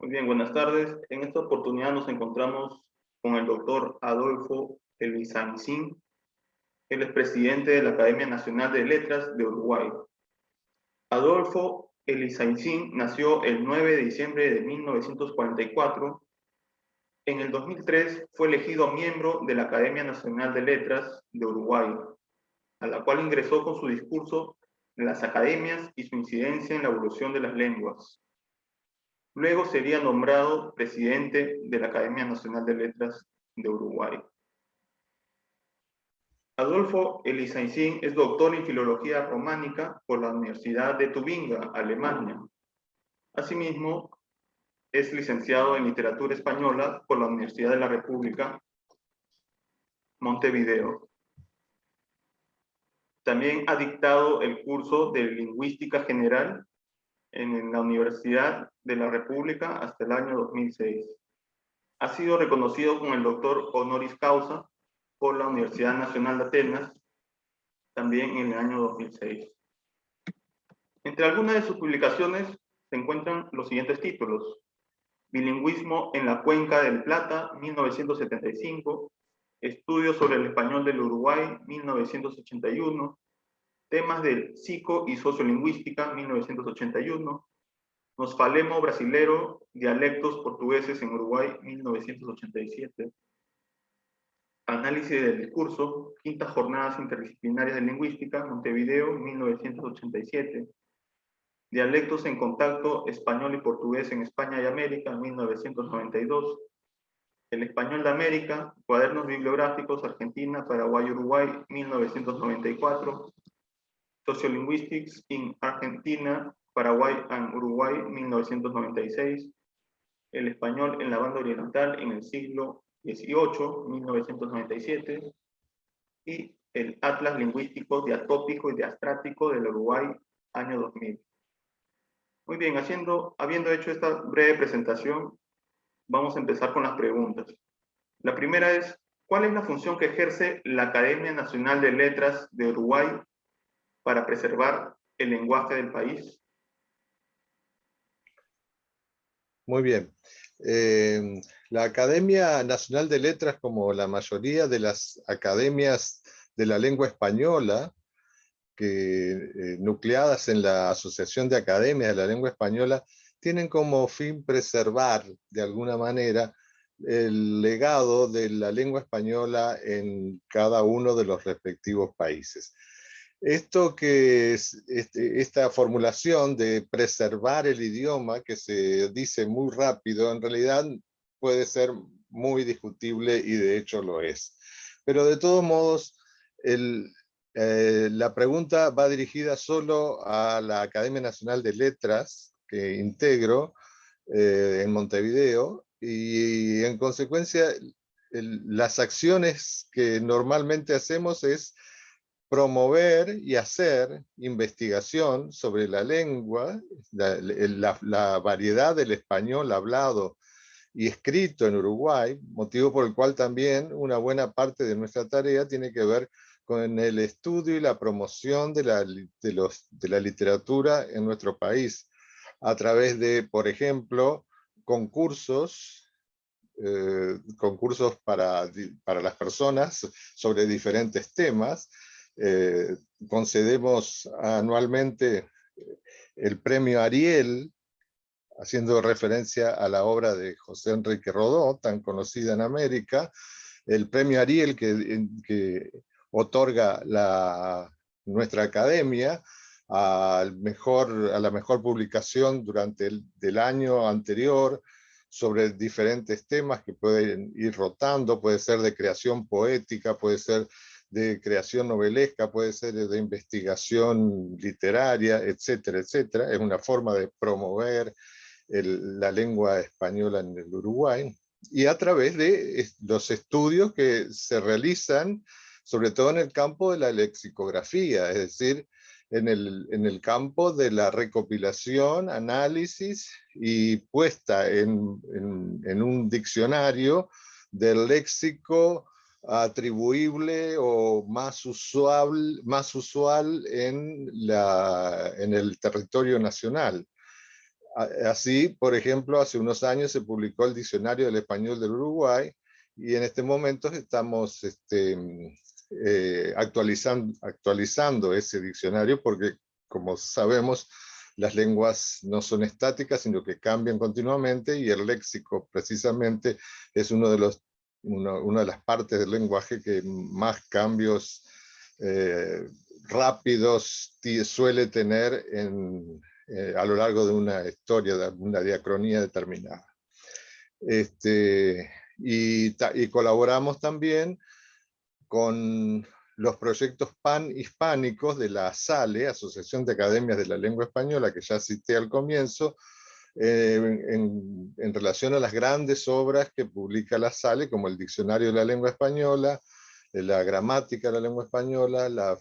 Muy bien, buenas tardes. En esta oportunidad nos encontramos con el doctor Adolfo Elizaitzin. Él es presidente de la Academia Nacional de Letras de Uruguay. Adolfo Elizaitzin nació el 9 de diciembre de 1944. En el 2003 fue elegido miembro de la Academia Nacional de Letras de Uruguay, a la cual ingresó con su discurso "Las academias y su incidencia en la evolución de las lenguas". Luego sería nombrado presidente de la Academia Nacional de Letras de Uruguay. Adolfo Elizaitzin es doctor en Filología Románica por la Universidad de Tubinga, Alemania. Asimismo, es licenciado en Literatura Española por la Universidad de la República, Montevideo. También ha dictado el curso de Lingüística General en la Universidad de la República hasta el año 2006. Ha sido reconocido con el doctor honoris causa por la Universidad Nacional de Atenas, también en el año 2006. Entre algunas de sus publicaciones se encuentran los siguientes títulos: Bilingüismo en la Cuenca del Plata, 1975, Estudios sobre el español del Uruguay, 1981, Temas del psico y sociolingüística, 1981, Nos Falemo Brasilero, Dialectos Portugueses en Uruguay, 1987, Análisis del discurso, Quintas Jornadas Interdisciplinarias de Lingüística, Montevideo, 1987, Dialectos en Contacto, Español y Portugués en España y América, 1992, El Español de América, Cuadernos Bibliográficos, Argentina, Paraguay y Uruguay, 1994, Sociolinguistics in Argentina, Paraguay and Uruguay, 1996, El Español en la Banda Oriental en el siglo XVIII, 1997, y el Atlas Lingüístico Diatópico y Diastrático del Uruguay, año 2000. Muy bien, habiendo hecho esta breve presentación, vamos a empezar con las preguntas. La primera es: ¿cuál es la función que ejerce la Academia Nacional de Letras de Uruguay para preservar el lenguaje del país? Muy bien. La Academia Nacional de Letras, como la mayoría de las academias de la lengua española, nucleadas en la Asociación de Academias de la Lengua Española, tienen como fin preservar, de alguna manera, el legado de la lengua española en cada uno de los respectivos países. Esta formulación de preservar el idioma, que se dice muy rápido, en realidad puede ser muy discutible y de hecho lo es. Pero de todos modos, la pregunta va dirigida solo a la Academia Nacional de Letras, que integro en Montevideo, y en consecuencia las acciones que normalmente hacemos es promover y hacer investigación sobre la lengua, la variedad del español hablado y escrito en Uruguay, motivo por el cual también una buena parte de nuestra tarea tiene que ver con el estudio y la promoción de la literatura en nuestro país, a través de, por ejemplo, concursos para las personas sobre diferentes temas. Concedemos anualmente el premio Ariel, haciendo referencia a la obra de José Enrique Rodó, tan conocida en América, el premio Ariel que otorga nuestra academia a la mejor publicación durante del año anterior sobre diferentes temas que pueden ir rotando, puede ser de creación poética, puede ser de creación novelesca, puede ser de investigación literaria, etcétera, etcétera. Es una forma de promover la lengua española en el Uruguay, y a través de los estudios que se realizan, sobre todo en el campo de la lexicografía, es decir, en el campo de la recopilación, análisis y puesta en un diccionario del léxico atribuible o más usual en el territorio nacional. Así, por ejemplo, hace unos años se publicó el Diccionario del Español del Uruguay, y en este momento estamos actualizando ese diccionario, porque, como sabemos, las lenguas no son estáticas, sino que cambian continuamente, y el léxico precisamente es una de las partes del lenguaje que más cambios rápidos suele tener a lo largo de una historia, de una diacronía determinada. Y colaboramos también con los proyectos panhispánicos de la ASALE, Asociación de Academias de la Lengua Española, que ya cité al comienzo, en relación a las grandes obras que publica la SALE, como el Diccionario de la Lengua Española, la gramática de la lengua española, la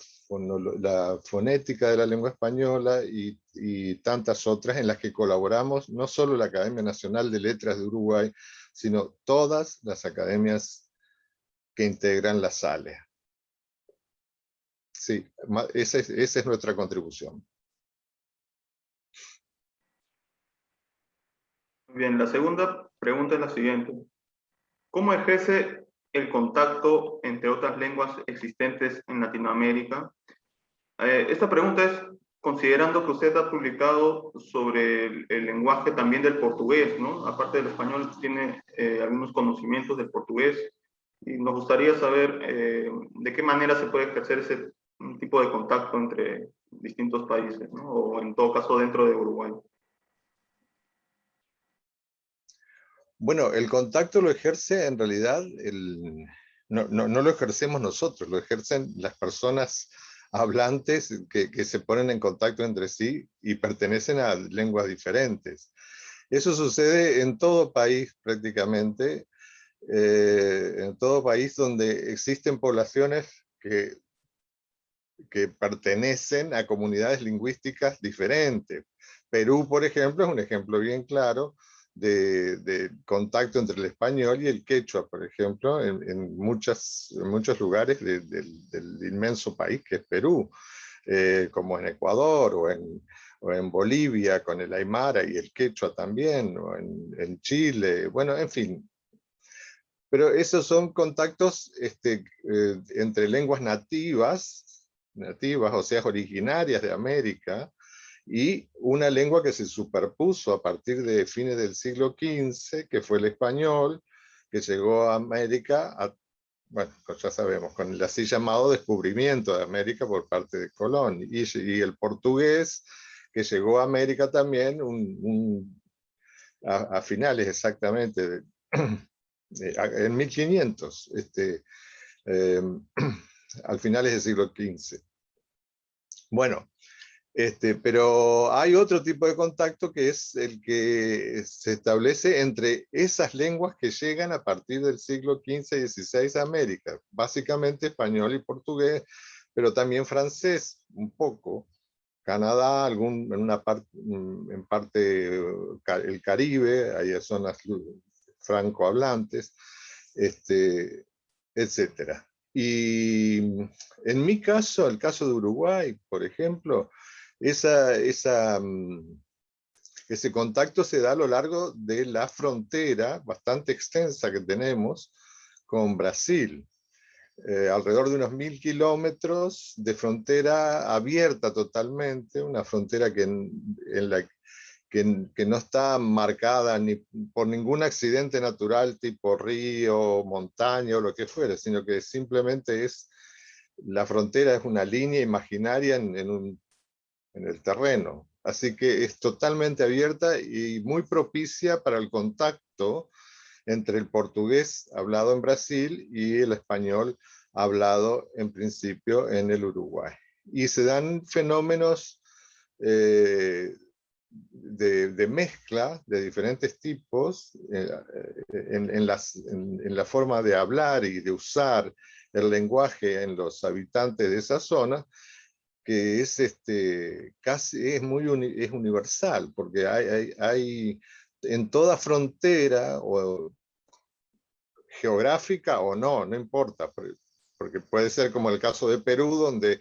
fonética de la lengua española, y tantas otras en las que colaboramos, no solo la Academia Nacional de Letras de Uruguay, sino todas las academias que integran la SALE. Sí, esa es nuestra contribución. Bien, la segunda pregunta es la siguiente. ¿Cómo ejerce el contacto entre otras lenguas existentes en Latinoamérica? Esta pregunta es considerando que usted ha publicado sobre el lenguaje también del portugués, ¿no? Aparte del español, tiene algunos conocimientos del portugués, y nos gustaría saber de qué manera se puede ejercer ese tipo de contacto entre distintos países, ¿no? O en todo caso dentro de Uruguay. Bueno, el contacto lo ejerce en realidad, no lo ejercemos nosotros, lo ejercen las personas hablantes que se ponen en contacto entre sí y pertenecen a lenguas diferentes. Eso sucede en todo país prácticamente, en todo país donde existen poblaciones que pertenecen a comunidades lingüísticas diferentes. Perú, por ejemplo, es un ejemplo bien claro de contacto entre el español y el quechua, por ejemplo, en muchos lugares del inmenso país que es Perú, como en Ecuador o en Bolivia con el aymara y el quechua también, o en Chile, bueno, en fin. Pero esos son contactos entre lenguas nativas, o sea, originarias de América, y una lengua que se superpuso a partir de fines del siglo XV, que fue el español, que llegó a América, bueno, ya sabemos, con el así llamado descubrimiento de América por parte de Colón, y el portugués, que llegó a América también a finales exactamente en 1500, eh, al finales del siglo XV. Bueno, pero hay otro tipo de contacto que es el que se establece entre esas lenguas que llegan a partir del siglo XV y XVI a América, básicamente español y portugués, pero también francés, un poco, Canadá, en parte el Caribe, hay zonas francohablantes, etcétera. Y en mi caso, el caso de Uruguay, por ejemplo, ese contacto se da a lo largo de la frontera bastante extensa que tenemos con Brasil. Alrededor de unos 1000 kilómetros de frontera abierta totalmente, una frontera que no está marcada ni por ningún accidente natural tipo río, montaña o lo que fuera, sino que simplemente la frontera es una línea imaginaria en el terreno. Así que es totalmente abierta y muy propicia para el contacto entre el portugués hablado en Brasil y el español hablado en principio en el Uruguay. Y se dan fenómenos de mezcla de diferentes tipos en la forma de hablar y de usar el lenguaje en los habitantes de esa zona, que es casi es universal, porque hay en toda frontera o geográfica o no importa, porque puede ser como el caso de Perú, donde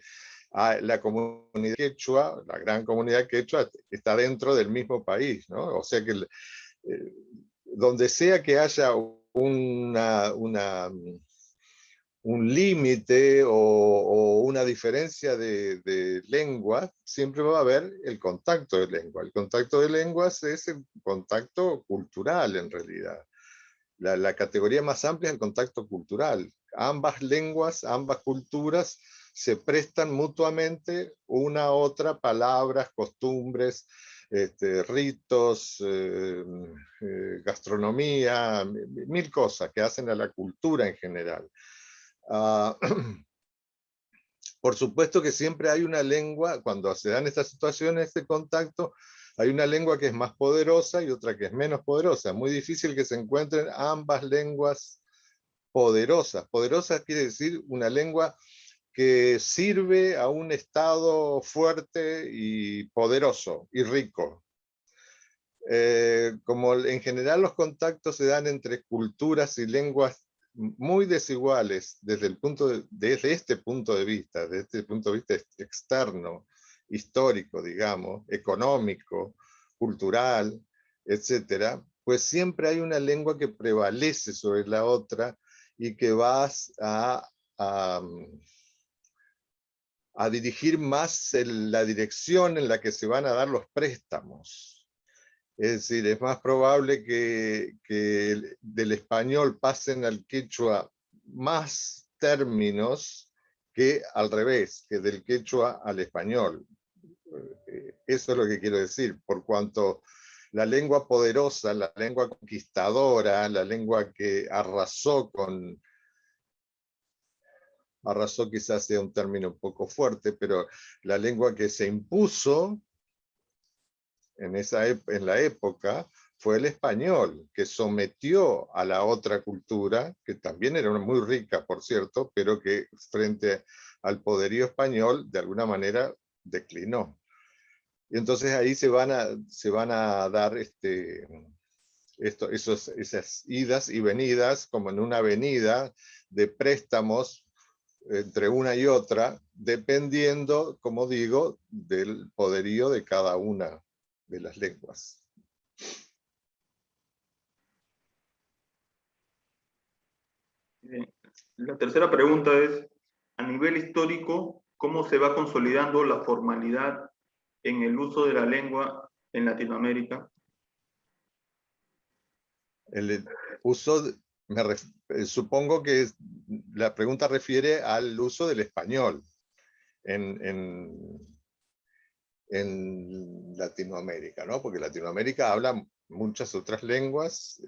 La comunidad quechua, la gran comunidad quechua, está dentro del mismo país, ¿no? O sea que donde sea que haya un límite o una diferencia de lengua, siempre va a haber el contacto de lengua. El contacto de lenguas es el contacto cultural, en realidad. La categoría más amplia es el contacto cultural. Ambas lenguas, ambas culturas se prestan mutuamente una a otra palabras, costumbres, ritos, gastronomía, mil cosas que hacen a la cultura en general. Por supuesto que siempre hay una lengua, cuando se dan estas situaciones de contacto, hay una lengua que es más poderosa y otra que es menos poderosa. Muy difícil que se encuentren ambas lenguas poderosas. Poderosa quiere decir una lengua que sirve a un estado fuerte y poderoso y rico. Como en general los contactos se dan entre culturas y lenguas muy desiguales desde este punto de vista, desde este punto de vista externo, histórico, digamos, económico, cultural, etcétera, pues siempre hay una lengua que prevalece sobre la otra y que vas a dirigir más la dirección en la que se van a dar los préstamos. Es decir, es más probable que del español pasen al quechua más términos que al revés, que del quechua al español. Eso es lo que quiero decir, por cuanto la lengua poderosa, la lengua conquistadora, la lengua que arrasó quizás sea un término un poco fuerte, pero la lengua que se impuso en la época fue el español, que sometió a la otra cultura, que también era muy rica, por cierto, pero que frente al poderío español, de alguna manera, declinó. Y entonces ahí se van a dar esas idas y venidas, como en una avenida de préstamos entre una y otra, dependiendo, como digo, del poderío de cada una de las lenguas. La tercera pregunta es, a nivel histórico, ¿cómo se va consolidando la formalidad en el uso de la lengua en Latinoamérica? El uso, supongo que la pregunta refiere al uso del español en Latinoamérica, ¿no? Porque Latinoamérica habla muchas otras lenguas,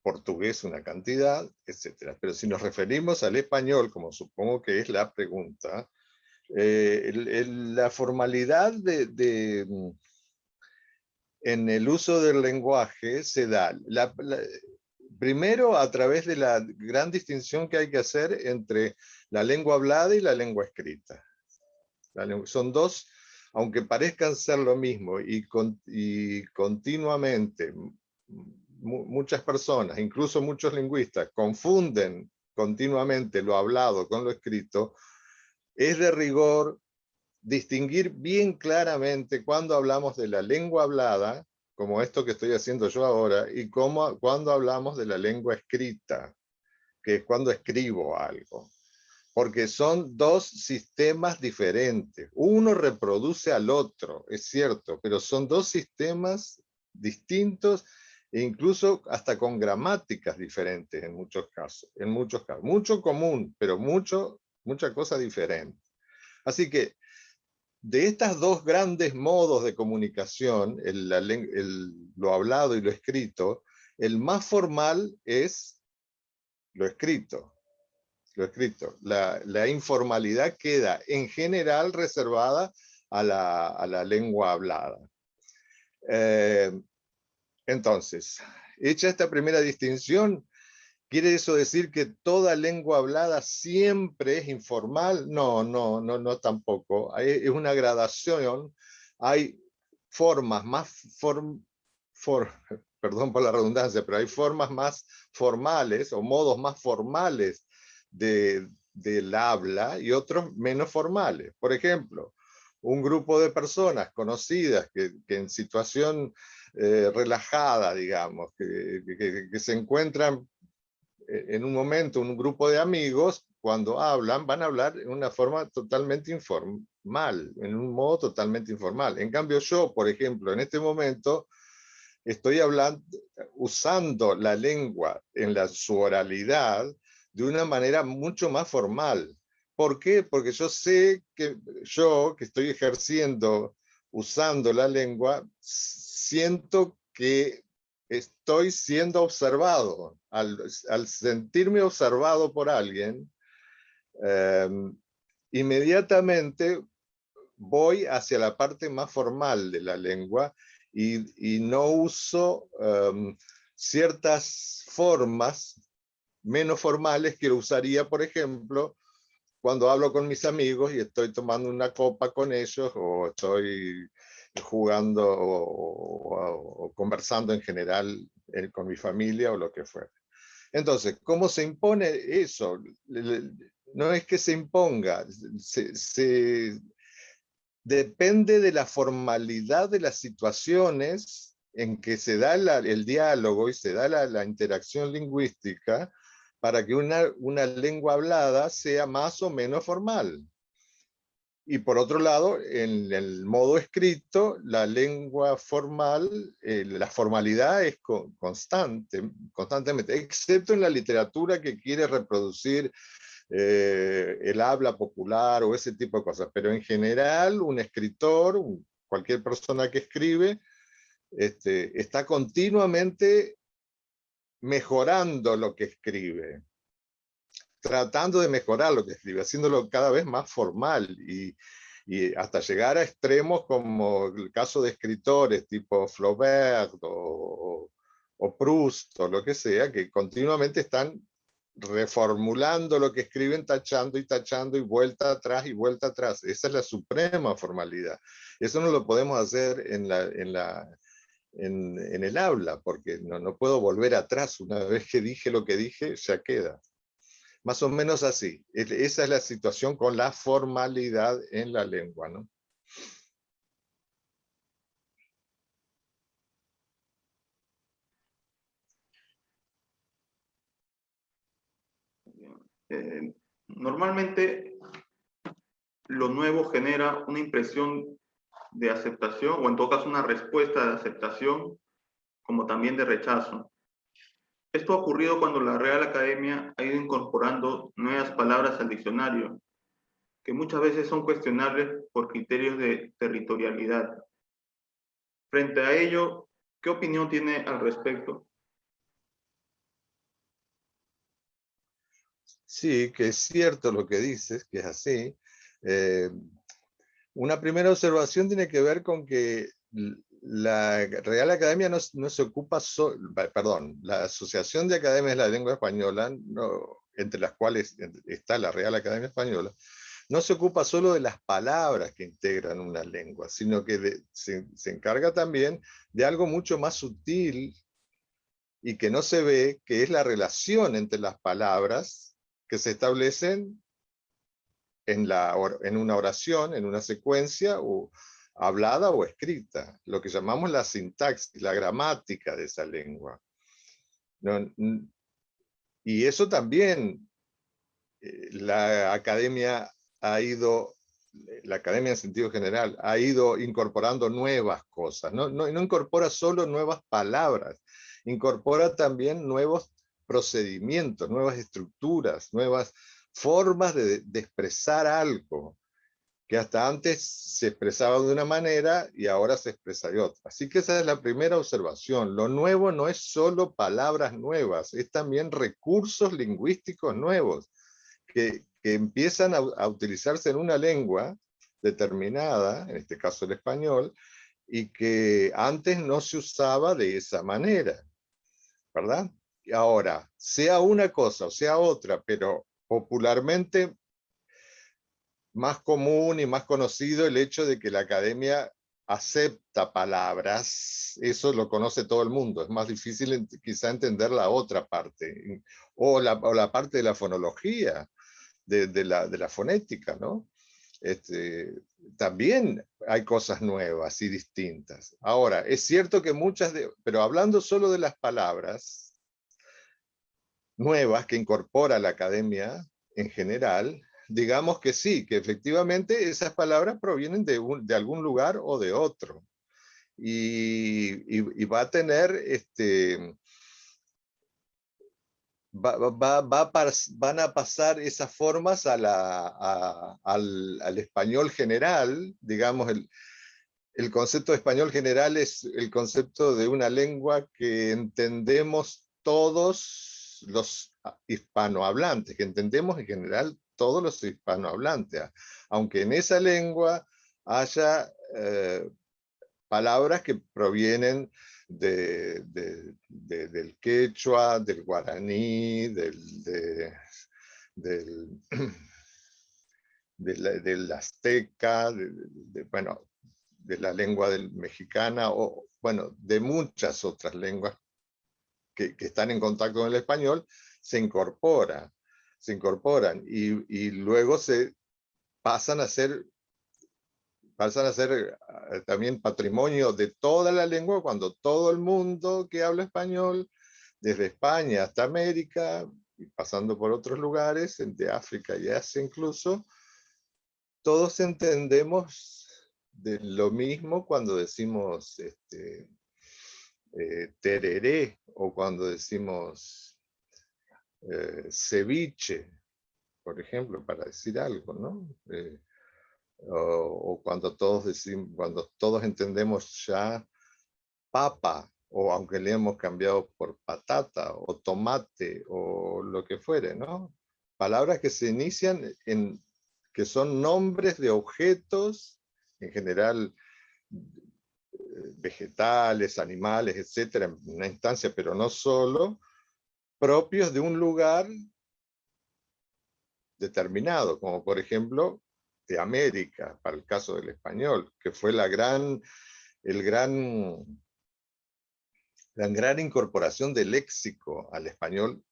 portugués una cantidad, etcétera. Pero si nos referimos al español, como supongo que es la pregunta, la formalidad en el uso del lenguaje se da primero a través de la gran distinción que hay que hacer entre la lengua hablada y la lengua escrita. Son dos, aunque parezcan ser lo mismo, y continuamente muchas personas, incluso muchos lingüistas, confunden continuamente lo hablado con lo escrito. Es de rigor distinguir bien claramente cuando hablamos de la lengua hablada, como esto que estoy haciendo yo ahora, y cuando hablamos de la lengua escrita, que es cuando escribo algo. Porque son dos sistemas diferentes. Uno reproduce al otro, es cierto, pero son dos sistemas distintos e incluso hasta con gramáticas diferentes en muchos casos. Mucho común, pero mucha cosa diferente. Así que de estos dos grandes modos de comunicación, lo hablado y lo escrito, el más formal es lo escrito. La informalidad queda en general reservada a la lengua hablada. Entonces, hecha esta primera distinción, ¿quiere eso decir que toda lengua hablada siempre es informal? No, tampoco. Es una gradación. Hay formas perdón por la redundancia, pero hay formas más formales o modos más formales de del habla y otros menos formales. Por ejemplo, un grupo de personas conocidas que en situación relajada, digamos, que se encuentran en un momento, un grupo de amigos, cuando hablan, van a hablar en una forma totalmente informal, en un modo totalmente informal. En cambio yo, por ejemplo, en este momento, estoy hablando, usando la lengua en su oralidad de una manera mucho más formal. ¿Por qué? Porque yo sé que yo, que estoy ejerciendo, usando la lengua, siento que estoy siendo observado. Al sentirme observado por alguien, eh, inmediatamente voy hacia la parte más formal de la lengua y no uso ciertas formas menos formales que usaría, por ejemplo, cuando hablo con mis amigos y estoy tomando una copa con ellos o estoy jugando o conversando en general con mi familia o lo que fuera. Entonces, ¿cómo se impone eso? No es que se imponga, depende de la formalidad de las situaciones en que se da el diálogo y se da la interacción lingüística para que una lengua hablada sea más o menos formal. Y por otro lado, en el modo escrito, la lengua formal, la formalidad es constantemente, excepto en la literatura que quiere reproducir el habla popular o ese tipo de cosas. Pero en general, un escritor, cualquier persona que escribe, está continuamente mejorando lo que escribe, tratando de mejorar lo que escribe, haciéndolo cada vez más formal y hasta llegar a extremos como el caso de escritores tipo Flaubert o Proust o lo que sea, que continuamente están reformulando lo que escriben, tachando y tachando y vuelta atrás y vuelta atrás. Esa es la suprema formalidad. Eso no lo podemos hacer en el habla, porque no puedo volver atrás. Una vez que dije lo que dije, ya queda. Más o menos así. Esa es la situación con la formalidad en la lengua, ¿no? Normalmente lo nuevo genera una impresión de aceptación o en todo caso una respuesta de aceptación como también de rechazo. Esto ha ocurrido cuando la Real Academia ha ido incorporando nuevas palabras al diccionario, que muchas veces son cuestionables por criterios de territorialidad. Frente a ello, ¿qué opinión tiene al respecto? Sí, que es cierto lo que dices, que es así. Una primera observación tiene que ver con que la Real Academia no se ocupa, perdón, la Asociación de Academias de la Lengua Española, entre las cuales está la Real Academia Española, no se ocupa solo de las palabras que integran una lengua, sino que se encarga también de algo mucho más sutil y que no se ve, que es la relación entre las palabras que se establecen en una oración, en una secuencia, o hablada o escrita, lo que llamamos la sintaxis, la gramática de esa lengua. ¿No? Y eso también la academia la academia en sentido general, ha ido incorporando nuevas cosas. No incorpora solo nuevas palabras, incorpora también nuevos procedimientos, nuevas estructuras, nuevas formas de expresar algo que hasta antes se expresaba de una manera y ahora se expresa de otra. Así que esa es la primera observación. Lo nuevo no es solo palabras nuevas, es también recursos lingüísticos nuevos que empiezan a utilizarse en una lengua determinada, en este caso el español, y que antes no se usaba de esa manera, ¿verdad? Ahora, sea una cosa o sea otra, pero popularmente más común y más conocido el hecho de que la academia acepta palabras, eso lo conoce todo el mundo, es más difícil quizá entender la otra parte, o la parte de la fonología. de la fonética, ¿no? También hay cosas nuevas y distintas. Ahora, es cierto que pero hablando solo de las palabras nuevas que incorpora la academia en general, digamos que sí, que efectivamente esas palabras provienen de algún lugar o de otro. Y va a tener, van a pasar esas formas al español general, digamos, el concepto de español general es el concepto de una lengua que entendemos todos los hispanohablantes, que entendemos en general todos los hispanohablantes, aunque en esa lengua haya palabras que provienen del quechua, del guaraní, del, del azteca, bueno, de la lengua mexicana, o bueno, de muchas otras lenguas que están en contacto con el español, se incorporan y luego se pasan a ser también patrimonio de toda la lengua cuando todo el mundo que habla español, desde España hasta América, y pasando por otros lugares, de África y Asia incluso, todos entendemos de lo mismo cuando decimos tereré o cuando decimos ceviche, por ejemplo, para decir algo, ¿no? O cuando cuando todos entendemos ya papa, o aunque le hemos cambiado por patata o tomate o lo que fuere, ¿no? Palabras que se inician que son nombres de objetos, en general vegetales, animales, etcétera, en una instancia, pero no solo, propios de un lugar determinado, como por ejemplo de América, para el caso del español, que fue la gran incorporación del léxico al español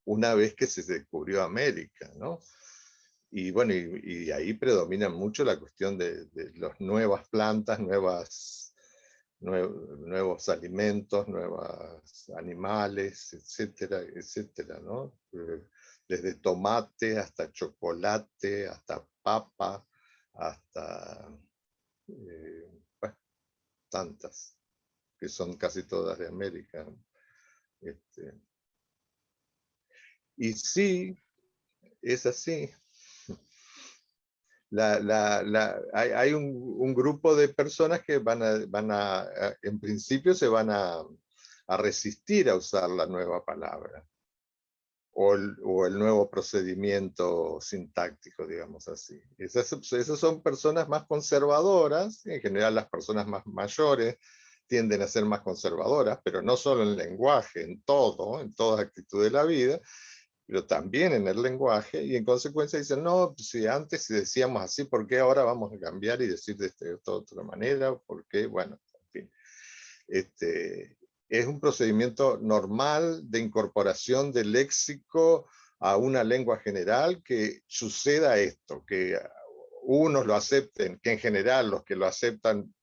una vez que se descubrió América, ¿no? Y bueno, y ahí predomina mucho la cuestión de las nuevas plantas, nuevos alimentos, nuevos animales, etcétera, etcétera, ¿no? Desde tomate hasta chocolate, hasta papa, hasta bueno, tantas, que son casi todas de América. Y sí, es así. Hay un grupo de personas que en principio se van a resistir a usar la nueva palabra o el nuevo procedimiento sintáctico, digamos así. Esas son personas más conservadoras, en general las personas más mayores tienden a ser más conservadoras, pero no solo en lenguaje, en toda actitud de la vida, pero también en el lenguaje, y en consecuencia dicen, no, si antes decíamos así, ¿por qué ahora vamos a cambiar y decir de otra manera? ¿Por qué? Bueno, en fin. Es un procedimiento normal de incorporación del léxico a una lengua general que suceda esto, que unos lo acepten, que en general los que lo aceptan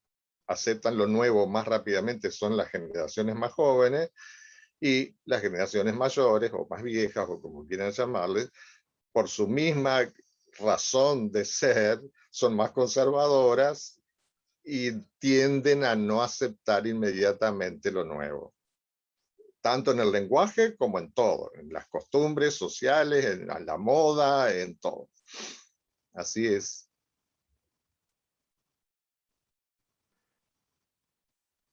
lo nuevo más rápidamente son las generaciones más jóvenes, y las generaciones mayores o más viejas o como quieran llamarles, por su misma razón de ser, son más conservadoras y tienden a no aceptar inmediatamente lo nuevo, tanto en el lenguaje como en todo, en las costumbres sociales, en la moda, en todo. Así es.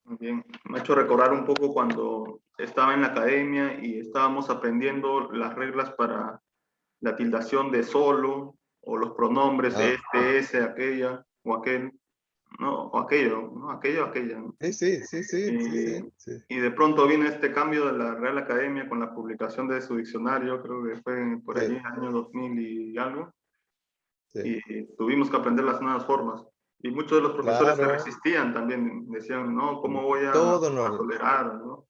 Muy bien, me ha hecho recordar un poco cuando estaba en la academia y estábamos aprendiendo las reglas para la tildación de solo o los pronombres ese, aquella o aquel, ¿no? O aquello, ¿no? Aquello, aquella, ¿no? Sí. Y de pronto viene este cambio de la Real Academia con la publicación de su diccionario, creo que fue por allí, año 2000 y algo, y tuvimos que aprender las nuevas formas. Y muchos de los profesores se resistían también, decían, no, ¿cómo voy a tolerar, ¿no?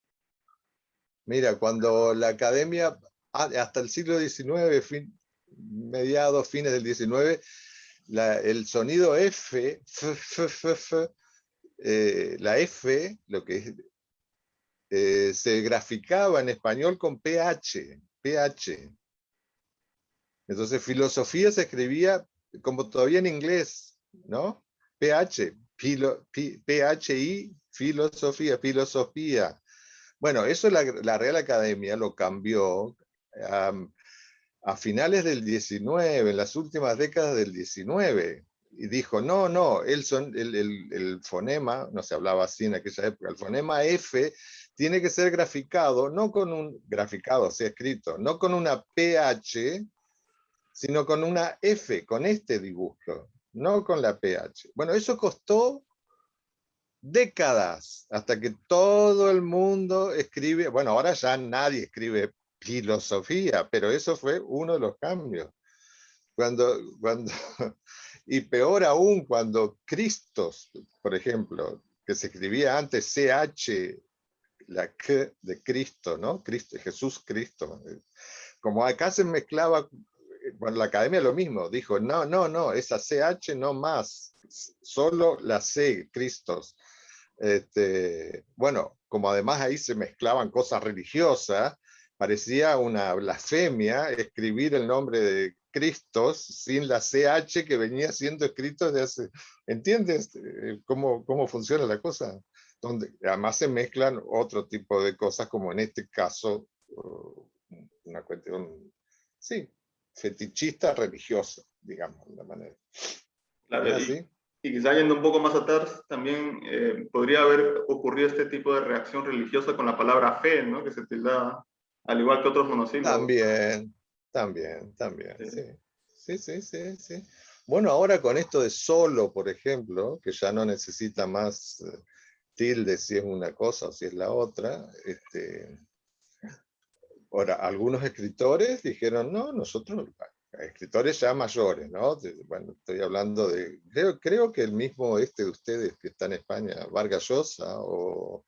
Mira, cuando la academia, hasta el siglo XIX, mediados, fines del 19, el sonido F, la F, lo que se graficaba en español con PH. Entonces filosofía se escribía como todavía en inglés, ¿no? PH, PHI, filosofía. Bueno, eso la Real Academia lo cambió a finales del 19, en las últimas décadas del 19, y dijo, no, el fonema, no se hablaba así en aquella época, el fonema F tiene que ser graficado, no con un graficado, o sea, escrito, no con una PH, sino con una F, con este dibujo, no con la PH. Bueno, eso costó décadas, hasta que todo el mundo escribe, bueno, ahora ya nadie escribe filosofía, pero eso fue uno de los cambios. Cuando, y peor aún, cuando Cristos, por ejemplo, que se escribía antes CH, la K de Cristo, ¿no? Cristo, Jesús Cristo. Como acá se mezclaba, bueno, la academia lo mismo, dijo, no, esa CH no más, solo la C, Cristos. Bueno, como además ahí se mezclaban cosas religiosas, parecía una blasfemia escribir el nombre de Cristos sin la CH que venía siendo escrito desde hace... ¿Entiendes cómo funciona la cosa? Donde además se mezclan otro tipo de cosas, como en este caso, una cuestión, sí, fetichista religiosa, digamos, de una manera. Claro, ¿Es así? y quizá yendo un poco más atrás, también podría haber ocurrido este tipo de reacción religiosa con la palabra fe, ¿no? Que se tildaba, al igual que otros monosílabos. También, Sí. sí. Sí. Bueno, ahora con esto de solo, por ejemplo, que ya no necesita más tilde si es una cosa o si es la otra, ahora, algunos escritores dijeron, no, nosotros, escritores ya mayores, ¿no? Bueno, estoy hablando de, creo que el mismo de ustedes que está en España, Vargas Llosa o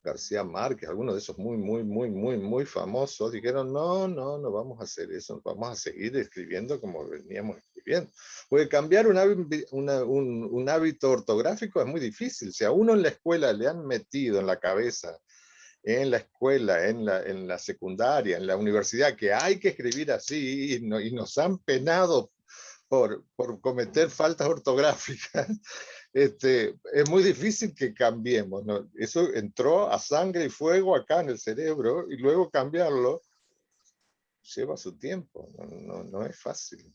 García Márquez, algunos de esos muy famosos, dijeron, no vamos a hacer eso, vamos a seguir escribiendo como veníamos escribiendo. Porque cambiar un hábito ortográfico es muy difícil. Si a uno en la escuela le han metido en la cabeza, en la escuela, en la secundaria, en la universidad, que hay que escribir así, y nos han penado por cometer faltas ortográficas, es muy difícil que cambiemos, ¿no? Eso entró a sangre y fuego acá en el cerebro, y luego cambiarlo lleva su tiempo, no es fácil.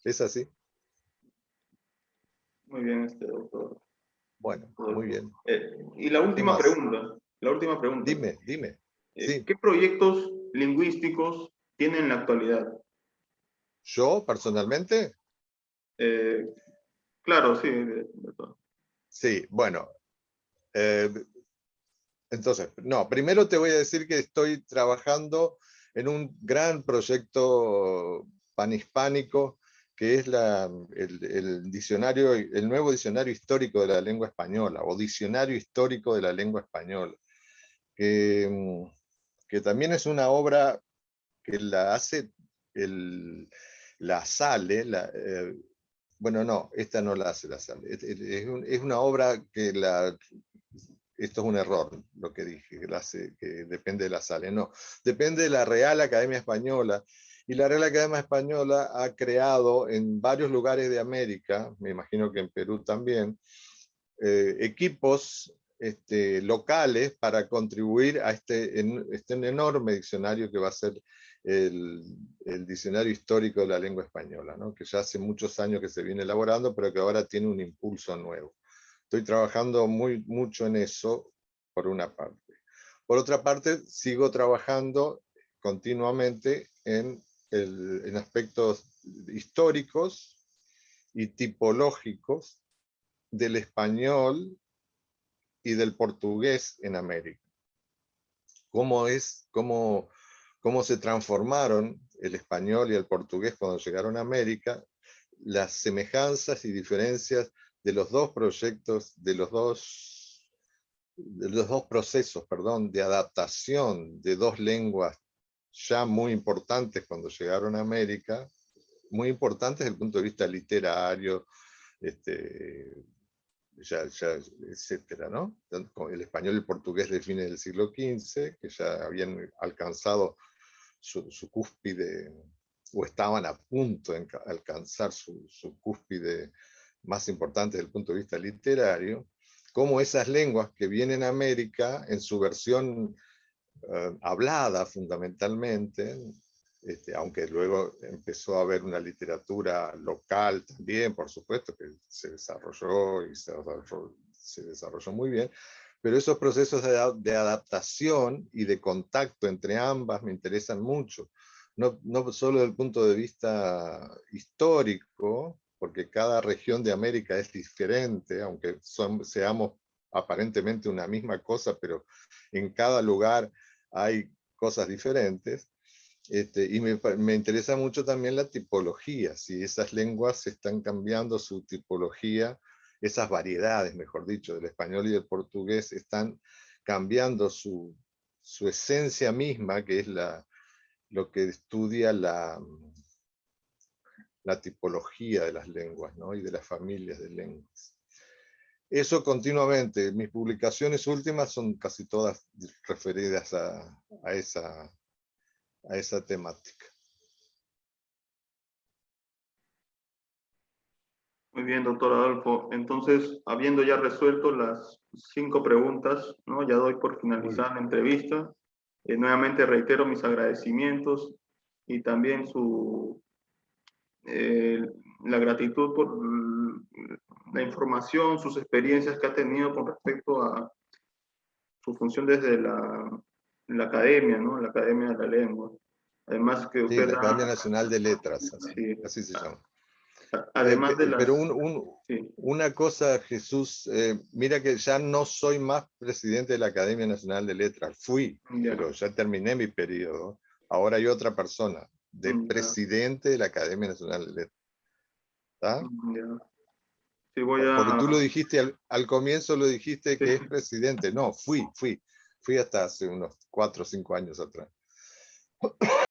Es así. Muy bien, doctor. Bueno, muy bien. Y la ¿Qué última más? pregunta, Dime. Sí. ¿qué proyectos lingüísticos tiene en la actualidad? Yo, personalmente, Eh, claro, sí, de todo. sí, bueno. Entonces, no, primero te voy a decir que estoy trabajando en un gran proyecto panhispánico que es el diccionario, el nuevo diccionario histórico de la lengua española, o diccionario histórico de la lengua española, que también es una obra que la hace la Sale, bueno, no, esta no la hace la Sale, es una obra que esto es un error, lo que dije, que depende de la Sale, no, depende de la Real Academia Española, y la Real Academia Española ha creado en varios lugares de América, me imagino que en Perú también, equipos locales para contribuir a este enorme diccionario que va a ser el diccionario histórico de la lengua española, ¿no? Que ya hace muchos años que se viene elaborando, pero que ahora tiene un impulso nuevo. Estoy trabajando mucho en eso, por una parte. Por otra parte, sigo trabajando continuamente en aspectos históricos y tipológicos del español y del portugués en América. Cómo se transformaron el español y el portugués cuando llegaron a América, las semejanzas y diferencias de los dos proyectos, de los dos procesos, perdón, de adaptación de dos lenguas ya muy importantes cuando llegaron a América, muy importantes desde el punto de vista literario, etcétera, ¿no? El español y el portugués de fines del siglo XV, que ya habían alcanzado su cúspide, o estaban a punto de alcanzar su cúspide más importante desde el punto de vista literario, como esas lenguas que vienen a América en su versión hablada fundamentalmente, aunque luego empezó a haber una literatura local también, por supuesto, que se desarrolló y se desarrolló muy bien, pero esos procesos de adaptación y de contacto entre ambas me interesan mucho, no solo desde el punto de vista histórico, porque cada región de América es diferente, aunque seamos aparentemente una misma cosa, pero en cada lugar hay cosas diferentes. Y me interesa mucho también la tipología, si esas lenguas están cambiando su tipología, esas variedades, mejor dicho, del español y del portugués están cambiando su esencia misma, que es lo que estudia la tipología de las lenguas, ¿no? Y de las familias de lenguas. Eso continuamente. Mis publicaciones últimas son casi todas referidas a esa temática. Muy bien, doctor Adolfo. Entonces, habiendo ya resuelto las 5 preguntas, ¿no? Ya doy por finalizada la entrevista. Nuevamente reitero mis agradecimientos y también la gratitud por la información, sus experiencias que ha tenido con respecto a su función desde la academia, ¿no? La Academia de la Lengua. Además que Sí, usted la Academia ha, Nacional de Letras, sí, así se llama. además de Pero las, sí, una cosa, Jesús, mira que ya no soy más presidente de la Academia Nacional de Letras, fui, ya, pero ya terminé mi periodo. Ahora hay otra persona, de ya, presidente de la Academia Nacional de Letras. ¿Tá? ya. Sí, voy Porque a, tú lo dijiste, al comienzo lo dijiste sí. que es presidente. No, fui hasta hace unos 4 o 5 años atrás.